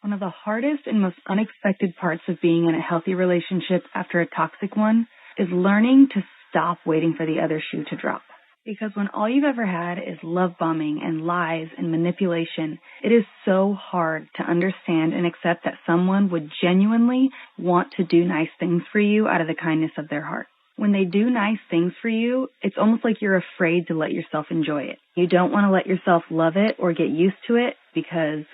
One of the hardest and most unexpected parts of being in a healthy relationship after a toxic one is learning to stop waiting for the other shoe to drop. Because when all you've ever had is love bombing and lies and manipulation, it is so hard to understand and accept that someone would genuinely want to do nice things for you out of the kindness of their heart. When they do nice things for you, it's almost like you're afraid to let yourself enjoy it. You don't want to let yourself love it or get used to it because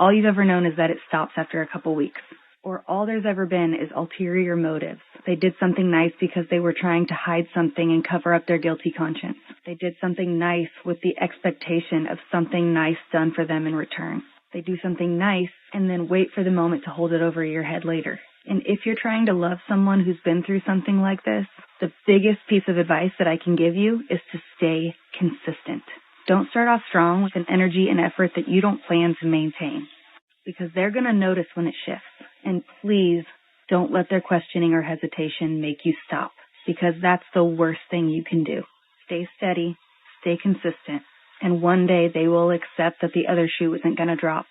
all you've ever known is that it stops after a couple weeks. Or all there's ever been is ulterior motives. They did something nice because they were trying to hide something and cover up their guilty conscience. They did something nice with the expectation of something nice done for them in return. They do something nice and then wait for the moment to hold it over your head later. And if you're trying to love someone who's been through something like this, the biggest piece of advice that I can give you is to stay consistent. Don't start off strong with an energy and effort that you don't plan to maintain, because they're going to notice when it shifts. And please don't let their questioning or hesitation make you stop, because that's the worst thing you can do. Stay steady, stay consistent, and one day they will accept that the other shoe isn't going to drop.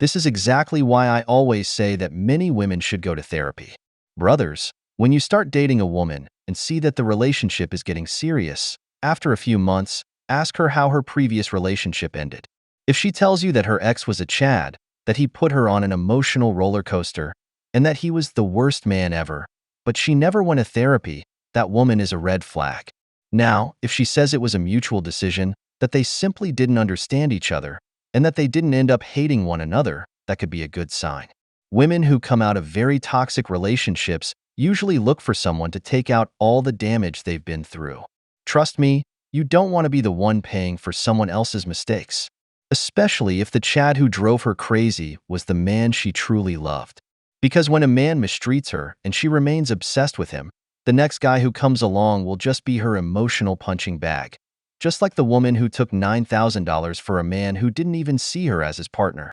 This is exactly why I always say that many women should go to therapy. Brothers, when you start dating a woman and see that the relationship is getting serious, after a few months, ask her how her previous relationship ended. If she tells you that her ex was a Chad, that he put her on an emotional roller coaster, and that he was the worst man ever, but she never went to therapy, that woman is a red flag. Now, if she says it was a mutual decision, that they simply didn't understand each other, and that they didn't end up hating one another, that could be a good sign. Women who come out of very toxic relationships usually look for someone to take out all the damage they've been through. Trust me, you don't want to be the one paying for someone else's mistakes, especially if the Chad who drove her crazy was the man she truly loved. Because when a man mistreats her and she remains obsessed with him, the next guy who comes along will just be her emotional punching bag. Just like the woman who took $9,000 for a man who didn't even see her as his partner.